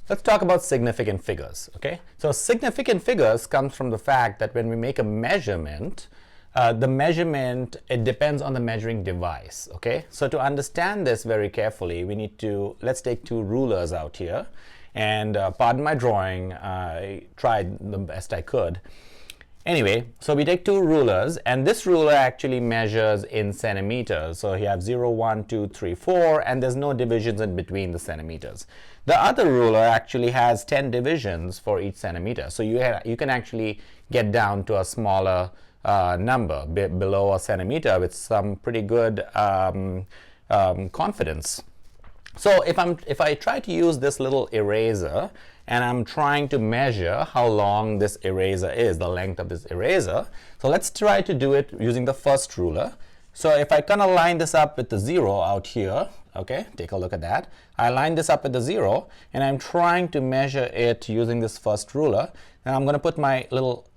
let's talk about significant figures, okay? So significant figures comes from the fact that when we make a measurement, the measurement, it depends on the measuring device, okay? So to understand this very carefully, we need to, let's take two rulers out here. And pardon my drawing, I tried the best I could. Anyway, so we take two rulers, and this ruler actually measures in centimeters. So you have 0, 1, 2, 3, 4, and there's no divisions in between the centimeters. The other ruler actually has 10 divisions for each centimeter. So you can actually get down to a smaller number, below a centimeter, with some pretty good confidence. So if I try to use this little eraser and I'm trying to measure how long this eraser is, the length of this eraser, so let's try to do it using the first ruler. So if I kind of line this up with the 0 out here, okay, take a look at that. I line this up with the 0 and I'm trying to measure it using this first ruler. Now I'm going to put my little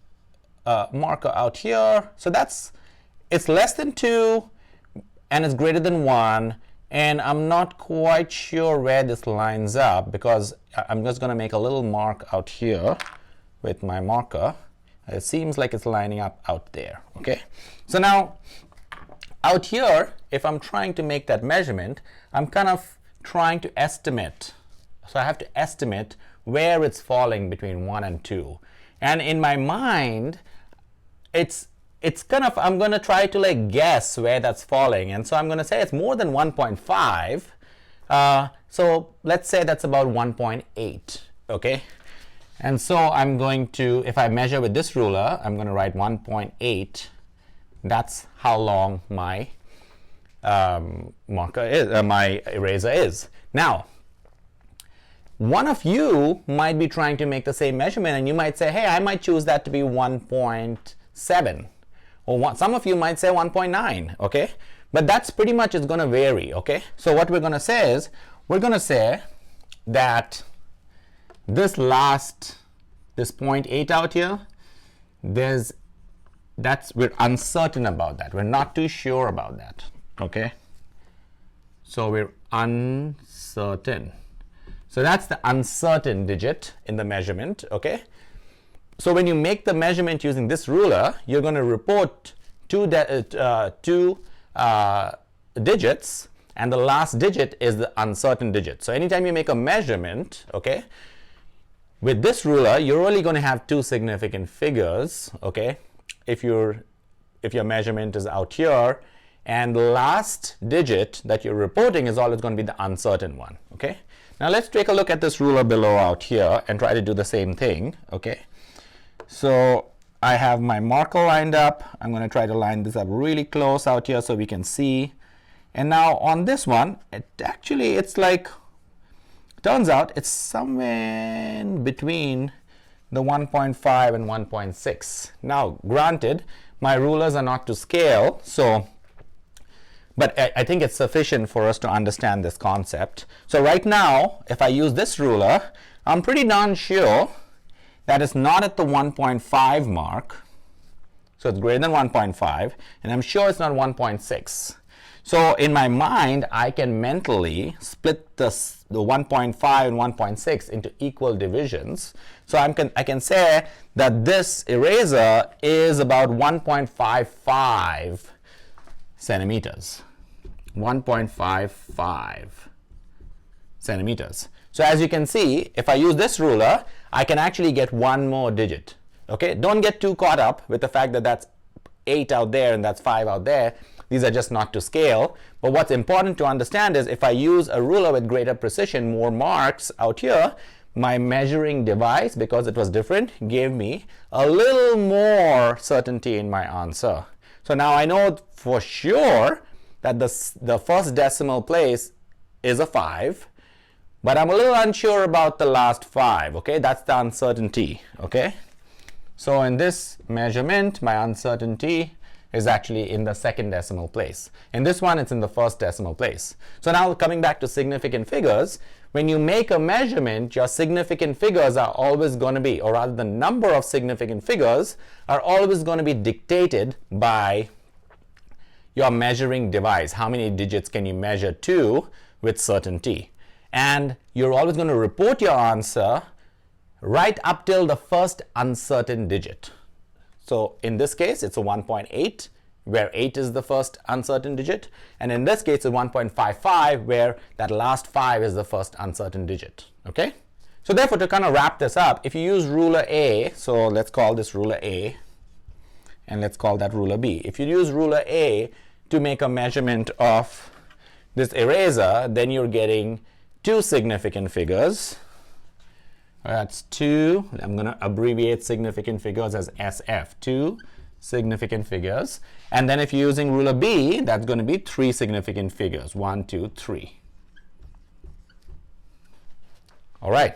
marker out here. So it's less than 2 and it's greater than 1. And I'm not quite sure where this lines up because I'm just going to make a little mark out here with my marker. It seems like it's lining up out there, okay? So now, out here, if I'm trying to make that measurement, I'm kind of trying to estimate. So I have to estimate where it's falling between 1 and 2. And in my mind, it's kind of, I'm going to try to like guess where that's falling. And so I'm going to say it's more than 1.5. So let's say that's about 1.8, okay? And so I'm going to, if I measure with this ruler, I'm going to write 1.8. That's how long my marker is, my eraser is. Now, one of you might be trying to make the same measurement and you might say, hey, I might choose that to be 1.7. Or some of you might say 1.9, okay? But that's pretty much, it's going to vary, okay? So what we're going to say is, we're going to say that this 0.8 out here, we're uncertain about that. We're not too sure about that, okay? So we're uncertain. So that's the uncertain digit in the measurement, okay? So when you make the measurement using this ruler, you're going to report two digits, and the last digit is the uncertain digit. So anytime you make a measurement, okay, with this ruler, you're only going to have two significant figures, okay, if your measurement is out here, and the last digit that you're reporting is always going to be the uncertain one, okay? Now let's take a look at this ruler below out here and try to do the same thing, okay? So I have my marker lined up. I'm going to try to line this up really close out here so we can see. And now on this one, it's like, turns out it's somewhere in between the 1.5 and 1.6. Now, granted, my rulers are not to scale, but I think it's sufficient for us to understand this concept. So right now, if I use this ruler, I'm pretty darn sure that is not at the 1.5 mark. So it's greater than 1.5, and I'm sure it's not 1.6. So in my mind, I can mentally split the 1.5 and 1.6 into equal divisions. So I can say that this eraser is about 1.55 centimeters. 1.55 centimeters. So as you can see, if I use this ruler, I can actually get one more digit. Okay, don't get too caught up with the fact that that's 8 out there and that's 5 out there. These are just not to scale. But what's important to understand is if I use a ruler with greater precision, more marks out here, my measuring device, because it was different, gave me a little more certainty in my answer. So now I know for sure that the first decimal place is a 5. But I'm a little unsure about the last 5, okay? That's the uncertainty, okay? So in this measurement, my uncertainty is actually in the second decimal place. In this one, it's in the first decimal place. So now coming back to significant figures, when you make a measurement, your significant figures are always going to be, or rather the number of significant figures are always going to be dictated by your measuring device. How many digits can you measure to with certainty? and you're always going to report your answer right up till the first uncertain digit. So in this case, it's a 1.8, where 8 is the first uncertain digit, and in this case, it's 1.55, where that last 5 is the first uncertain digit, okay? So therefore, to kind of wrap this up, if you use ruler A, so let's call this ruler A, and let's call that ruler B. If you use ruler A to make a measurement of this eraser, then you're getting two significant figures. That's two, I'm going to abbreviate significant figures as SF, two significant figures. And then if you're using ruler B, that's going to be three significant figures, 1, 2, 3. All right.